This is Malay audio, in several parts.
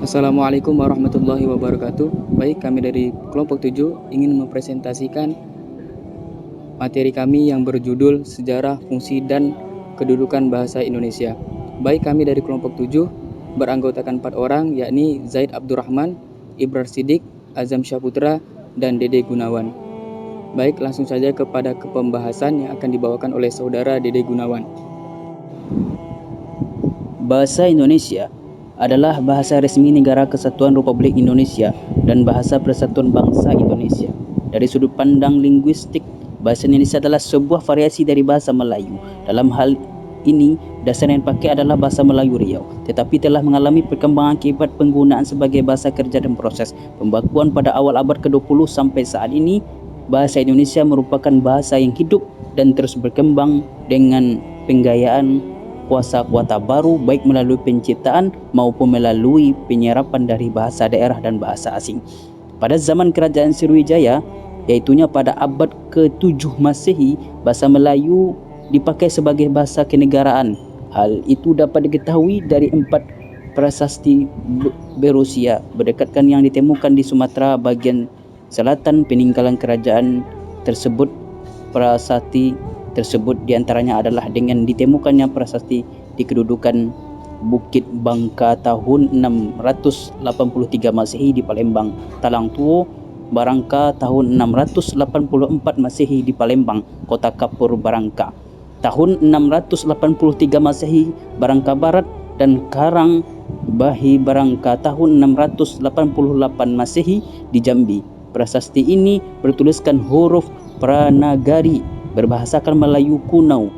Assalamualaikum warahmatullahi wabarakatuh. Baik, kami dari kelompok 7 ingin mempresentasikan materi kami yang berjudul Sejarah, Fungsi, dan Kedudukan Bahasa Indonesia. Baik, kami dari kelompok 7 beranggotakan 4 orang, yakni Zaid Abdurrahman, Ibrar Sidik, Azam Syahputra, dan Dede Gunawan. Baik, langsung saja kepada pembahasan yang akan dibawakan oleh saudara Dede Gunawan. Bahasa Indonesia adalah bahasa resmi Negara Kesatuan Republik Indonesia dan bahasa Persatuan Bangsa Indonesia. Dari sudut pandang linguistik, bahasa Indonesia adalah sebuah variasi dari bahasa Melayu. Dalam hal ini, dasar yang dipakai adalah bahasa Melayu Riau, tetapi telah mengalami perkembangan akibat penggunaan sebagai bahasa kerja dan proses pembakuan pada awal abad ke-20 sampai saat ini. Bahasa Indonesia merupakan bahasa yang hidup dan terus berkembang dengan penggayaan kuasa-kuasa baru, baik melalui penciptaan maupun melalui penyerapan dari bahasa daerah dan bahasa asing. Pada zaman Kerajaan Sriwijaya, yaitunya pada abad ke-7 Masehi, bahasa Melayu dipakai sebagai bahasa kenegaraan. Hal itu dapat diketahui dari 4 prasasti berusia berdekatan yang ditemukan di Sumatera bagian selatan peninggalan kerajaan tersebut. Prasasti tersebut diantaranya adalah dengan ditemukannya prasasti di kedudukan Bukit Bangka tahun 683 Masehi di Palembang, Talang Tuo Barangka tahun 684 Masehi di Palembang, Kota Kapur Barangka tahun 683 Masehi Barangka Barat, dan Karang Bahi Barangka tahun 688 Masehi di Jambi. Prasasti ini bertuliskan huruf Pranagari berbahasakan Melayu kuno.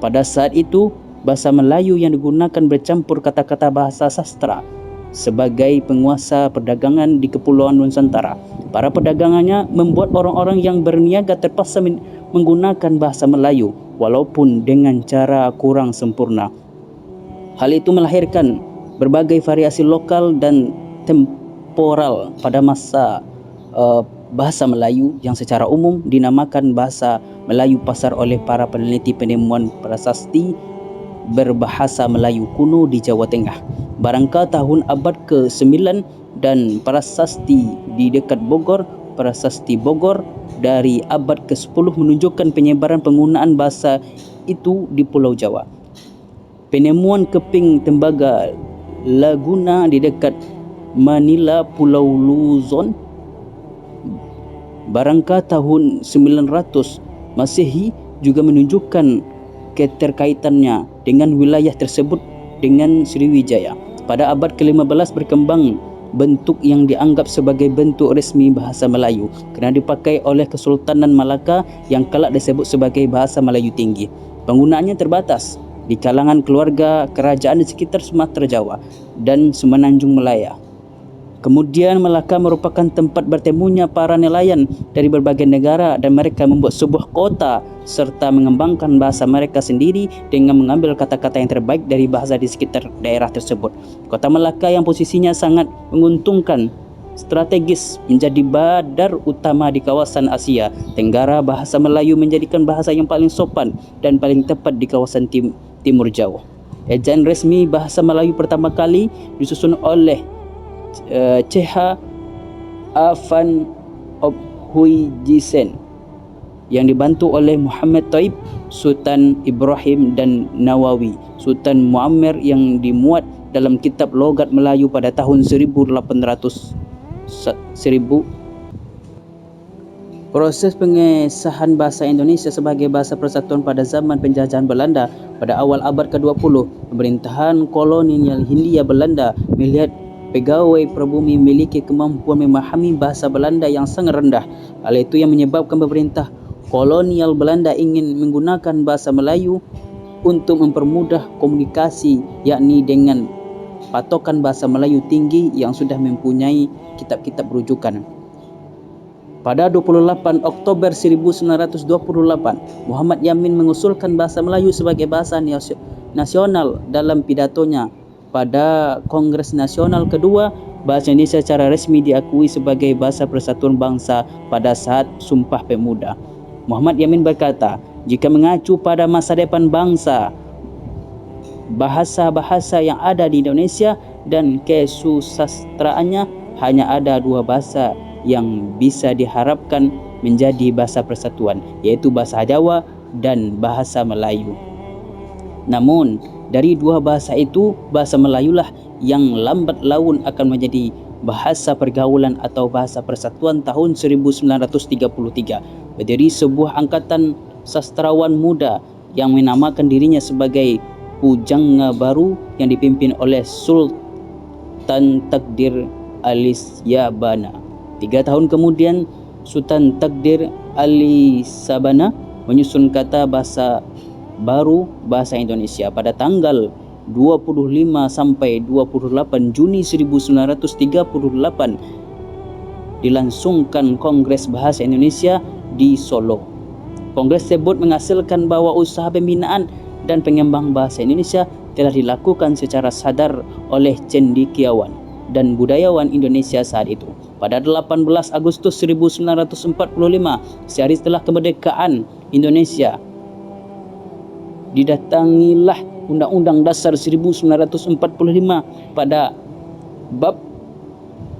Pada saat itu, bahasa Melayu yang digunakan bercampur kata-kata bahasa sastra. Sebagai penguasa perdagangan di Kepulauan Nusantara, para pedagangannya membuat orang-orang yang berniaga terpaksa menggunakan bahasa Melayu walaupun dengan cara kurang sempurna. Hal itu melahirkan berbagai variasi lokal dan temporal pada masa bahasa Melayu yang secara umum dinamakan bahasa Melayu Pasar oleh para peneliti penemuan prasasti berbahasa Melayu kuno di Jawa Tengah. Barangka tahun abad ke-9 dan prasasti di dekat Bogor, prasasti Bogor dari abad ke-10 menunjukkan penyebaran penggunaan bahasa itu di Pulau Jawa. Penemuan keping tembaga Laguna di dekat Manila, Pulau Luzon, Barangka tahun 900 Masehi juga menunjukkan keterkaitannya dengan wilayah tersebut dengan Sriwijaya. Pada abad ke-15 berkembang bentuk yang dianggap sebagai bentuk resmi bahasa Melayu kerana dipakai oleh Kesultanan Malaka yang kelak disebut sebagai bahasa Melayu Tinggi. Penggunaannya terbatas di kalangan keluarga kerajaan di sekitar Sumatera Jawa dan Semenanjung Malaya. Kemudian Melaka merupakan tempat bertemunya para nelayan dari berbagai negara dan mereka membuat sebuah kota serta mengembangkan bahasa mereka sendiri dengan mengambil kata-kata yang terbaik dari bahasa di sekitar daerah tersebut. Kota Melaka yang posisinya sangat menguntungkan strategis menjadi badar utama di kawasan Asia Tenggara. Bahasa Melayu menjadikan bahasa yang paling sopan dan paling tepat di kawasan Timur Jawa. Ejaan resmi bahasa Melayu pertama kali disusun oleh Ceha Afan Huijisen yang dibantu oleh Muhammad Taib, Sultan Ibrahim, dan Nawawi Sultan Muammar yang dimuat dalam kitab logat Melayu pada tahun 1800. Proses pengesahan bahasa Indonesia sebagai bahasa persatuan pada zaman penjajahan Belanda pada awal abad ke-20, pemerintahan kolonial Hindia Belanda melihat pegawai pribumi memiliki kemampuan memahami bahasa Belanda yang sangat rendah. Hal itu yang menyebabkan pemerintah kolonial Belanda ingin menggunakan bahasa Melayu untuk mempermudah komunikasi, yakni dengan patokan bahasa Melayu tinggi yang sudah mempunyai kitab-kitab rujukan. Pada 28 Oktober 1928, Muhammad Yamin mengusulkan bahasa Melayu sebagai bahasa nasional dalam pidatonya. Pada Kongres Nasional kedua, bahasa Indonesia secara resmi diakui sebagai bahasa persatuan bangsa pada saat Sumpah Pemuda. Muhammad Yamin berkata, jika mengacu pada masa depan bangsa, bahasa-bahasa yang ada di Indonesia dan kesusastraannya hanya ada dua bahasa yang bisa diharapkan menjadi bahasa persatuan, yaitu bahasa Jawa dan bahasa Melayu. Namun, dari dua bahasa itu, bahasa Melayulah yang lambat laun akan menjadi bahasa pergaulan atau bahasa persatuan tahun 1933. Berdiri sebuah angkatan sastrawan muda yang menamakan dirinya sebagai Pujangga Baru yang dipimpin oleh Sultan Takdir Ali Sabana. 3 tahun kemudian, Sultan Takdir Ali Sabana menyusun kata bahasa baru bahasa Indonesia pada tanggal 25 sampai 28 Juni 1938 dilangsungkan Kongres Bahasa Indonesia di Solo. Kongres tersebut menghasilkan bahwa usaha pembinaan dan pengembang bahasa Indonesia telah dilakukan secara sadar oleh cendekiawan dan budayawan Indonesia saat itu. Pada 18 Agustus 1945, sehari setelah kemerdekaan Indonesia, didatangilah Undang-Undang Dasar 1945 pada bab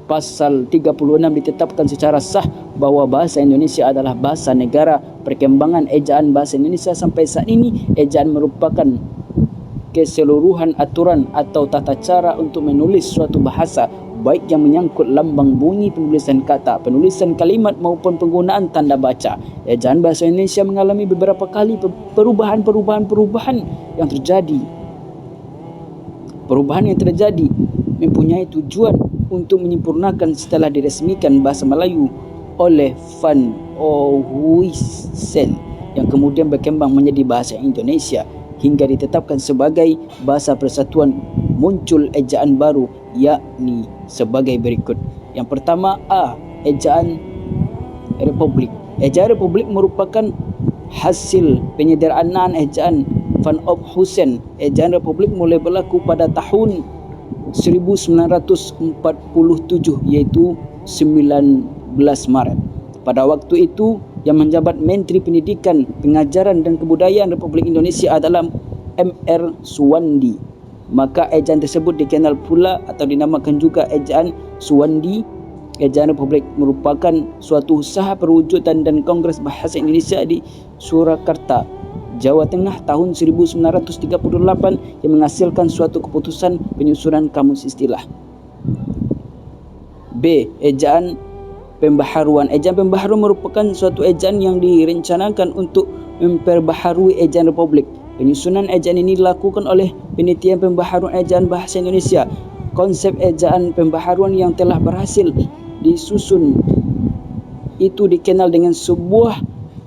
pasal 36 ditetapkan secara sah bahwa bahasa Indonesia adalah bahasa negara. Perkembangan ejaan bahasa Indonesia sampai saat ini, ejaan merupakan keseluruhan aturan atau tata cara untuk menulis suatu bahasa, baik yang menyangkut lambang bunyi, penulisan kata, penulisan kalimat maupun penggunaan tanda baca. Ejaan bahasa Indonesia mengalami beberapa kali perubahan yang terjadi. Perubahan yang terjadi mempunyai tujuan untuk menyempurnakan setelah diresmikan bahasa Melayu oleh Van Ohuijsen yang kemudian berkembang menjadi bahasa Indonesia hingga ditetapkan sebagai bahasa persatuan. Muncul ejaan baru yakni sebagai berikut. Yang pertama, A. Ejaan Republik. Ejaan Republik merupakan hasil penyederhanaan ejaan Van Ohuijsen. Ejaan Republik mulai berlaku pada tahun 1947, yaitu 19 Maret. Pada waktu itu, yang menjabat Menteri Pendidikan, Pengajaran dan Kebudayaan Republik Indonesia adalah M.R. Suwandi. Maka ejaan tersebut dikenal pula atau dinamakan juga ejaan Suwandi. Ejaan Republik merupakan suatu usaha perwujudan dan Kongres Bahasa Indonesia di Surakarta, Jawa Tengah tahun 1938 yang menghasilkan suatu keputusan penyusunan kamus istilah. B. Ejaan Pembaharuan. Ejaan pembaharuan merupakan suatu ejaan yang direncanakan untuk memperbaharui ejaan Republik. Penyusunan ejaan ini dilakukan oleh Penelitian Pembaharuan Ejaan Bahasa Indonesia. Konsep ejaan pembaharuan yang telah berhasil disusun itu dikenal dengan sebuah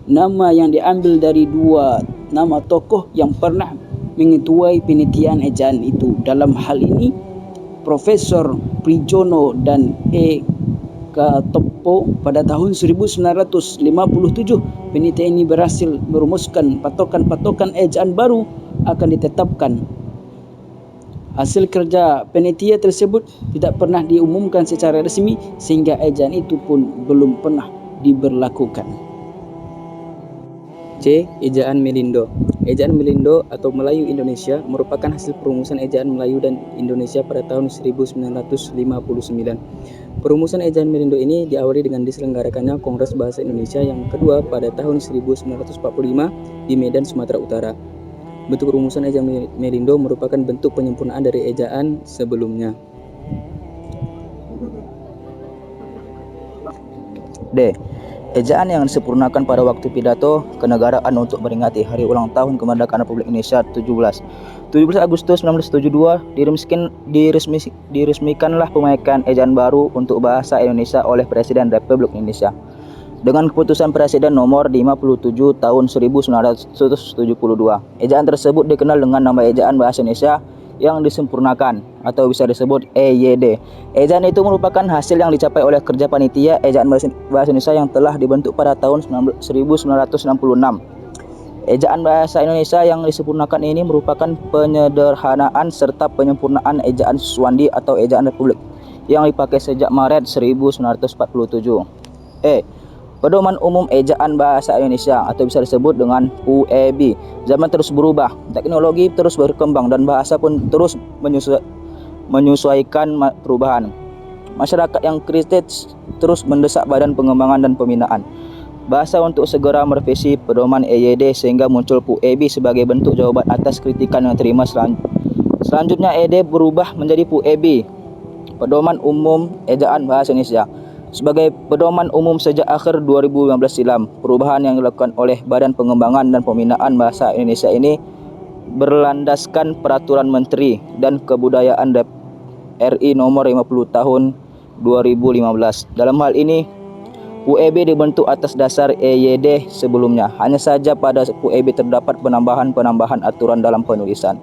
nama yang diambil dari dua nama tokoh yang pernah mengetuai penelitian ejaan itu. Dalam hal ini, Profesor Prijono dan Katopo. Pada tahun 1957, penelitian ini berhasil merumuskan patokan-patokan ejaan baru akan ditetapkan. Hasil kerja penelitian tersebut tidak pernah diumumkan secara resmi sehingga ejaan itu pun belum pernah diberlakukan. C. Ejaan Melindo. Ejaan Melindo atau Melayu Indonesia merupakan hasil perumusan ejaan Melayu dan Indonesia pada tahun 1959. Perumusan ejaan Melindo ini diawali dengan diselenggarakannya Kongres Bahasa Indonesia yang kedua pada tahun 1945 di Medan, Sumatera Utara. Bentuk rumusan ejaan Melindo merupakan bentuk penyempurnaan dari ejaan sebelumnya. D. Ejaan yang disempurnakan pada waktu pidato kenegaraan untuk memperingati Hari Ulang Tahun Kemerdekaan Republik Indonesia 17 Agustus 1972 diresmikanlah pemekaan ejaan baru untuk bahasa Indonesia oleh Presiden Republik Indonesia dengan keputusan Presiden nomor 57 tahun 1972. Ejaan tersebut dikenal dengan nama Ejaan Bahasa Indonesia yang disempurnakan atau bisa disebut EYD. Ejaan itu merupakan hasil yang dicapai oleh kerja panitia Ejaan Bahasa Indonesia yang telah dibentuk pada tahun 1966. Ejaan Bahasa Indonesia yang disempurnakan ini merupakan penyederhanaan serta penyempurnaan Ejaan Suwandi atau Ejaan Republik yang dipakai sejak Maret 1947. Pedoman Umum Ejaan Bahasa Indonesia atau bisa disebut dengan UEB. Zaman terus berubah, teknologi terus berkembang dan bahasa pun terus menyesuaikan perubahan. Masyarakat yang kritis terus mendesak Badan Pengembangan dan Pembinaan Bahasa untuk segera merevisi pedoman EYD sehingga muncul PUEB sebagai bentuk jawaban atas kritikan yang terima. Selanjutnya EYD berubah menjadi PUEB, Pedoman Umum Ejaan Bahasa Indonesia, sebagai pedoman umum sejak akhir 2015 silam. Perubahan yang dilakukan oleh Badan Pengembangan dan Pembinaan Bahasa Indonesia ini berlandaskan Peraturan Menteri dan Kebudayaan RI nomor 50 tahun 2015. Dalam hal ini PUEB dibentuk atas dasar EYD sebelumnya. Hanya saja pada PUEB terdapat penambahan aturan dalam penulisan.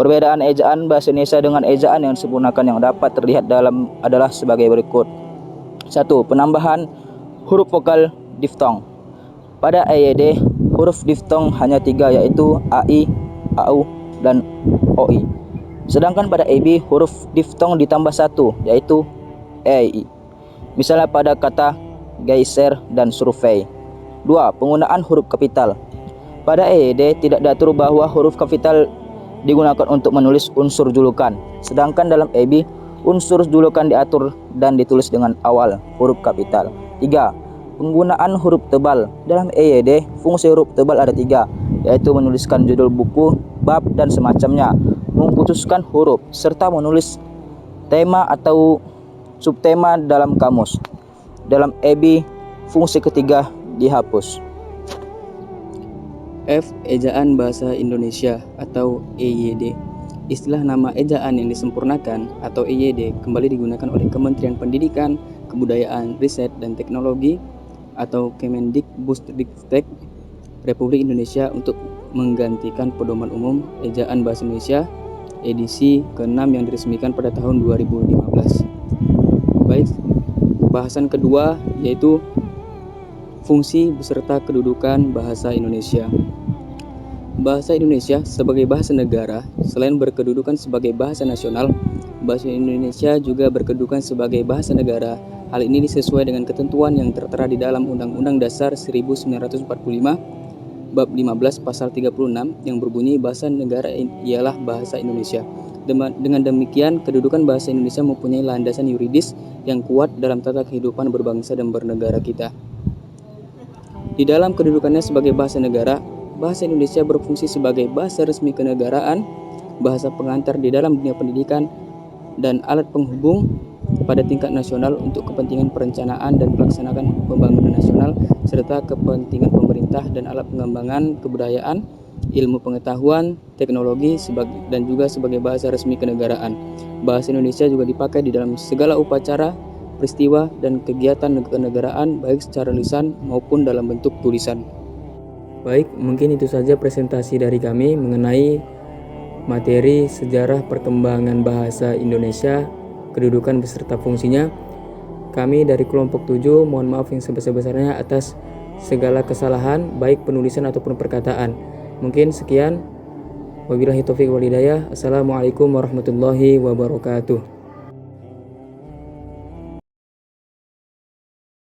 Perbedaan ejaan bahasa Indonesia dengan ejaan yang disempurnakan yang dapat terlihat dalam adalah sebagai berikut. 1. Penambahan huruf vokal diftong. Pada EYD, huruf diftong hanya 3, yaitu AI, AU, dan OI. Sedangkan pada EB, huruf diftong ditambah 1, yaitu EI. Misalnya pada kata geyser dan survei. 2. Penggunaan huruf kapital. Pada EYD tidak diatur bahwa huruf kapital digunakan untuk menulis unsur julukan. Sedangkan dalam EB, unsur julukan diatur dan ditulis dengan awal huruf kapital. 3. Penggunaan huruf tebal. Dalam EYD, fungsi huruf tebal ada 3, yaitu menuliskan judul buku, bab, dan semacamnya, mengkhususkan huruf, serta menulis tema atau subtema dalam kamus. Dalam EB, fungsi ketiga dihapus. F. Ejaan Bahasa Indonesia atau EYD. Istilah nama ejaan yang disempurnakan atau EYD kembali digunakan oleh Kementerian Pendidikan, Kebudayaan, Riset, dan Teknologi atau Kemendikbudristek Republik Indonesia untuk menggantikan Pedoman Umum Ejaan Bahasa Indonesia edisi ke-6 yang diresmikan pada tahun 2015. Baik, bahasan kedua yaitu fungsi beserta kedudukan bahasa Indonesia. Bahasa Indonesia sebagai bahasa negara, selain berkedudukan sebagai bahasa nasional, bahasa Indonesia juga berkedudukan sebagai bahasa negara. Hal ini disesuai dengan ketentuan yang tertera di dalam Undang-Undang Dasar 1945 Bab 15 Pasal 36 yang berbunyi bahasa negara ialah bahasa Indonesia. Dengan demikian, kedudukan bahasa Indonesia mempunyai landasan yuridis yang kuat dalam tata kehidupan berbangsa dan bernegara kita. Di dalam kedudukannya sebagai bahasa negara, bahasa Indonesia berfungsi sebagai bahasa resmi kenegaraan, bahasa pengantar di dalam dunia pendidikan, dan alat penghubung pada tingkat nasional untuk kepentingan perencanaan dan pelaksanaan pembangunan nasional, serta kepentingan pemerintah dan alat pengembangan kebudayaan, ilmu pengetahuan, teknologi, dan juga sebagai bahasa resmi kenegaraan. Bahasa Indonesia juga dipakai di dalam segala upacara, peristiwa, dan kegiatan kenegaraan baik secara lisan maupun dalam bentuk tulisan. Baik, mungkin itu saja presentasi dari kami mengenai materi sejarah perkembangan bahasa Indonesia, kedudukan beserta fungsinya. Kami dari kelompok 7 mohon maaf yang sebesar-besarnya atas segala kesalahan baik penulisan ataupun perkataan. Mungkin sekian. Wabillahi taufiq wal hidayah. Assalamualaikum warahmatullahi wabarakatuh.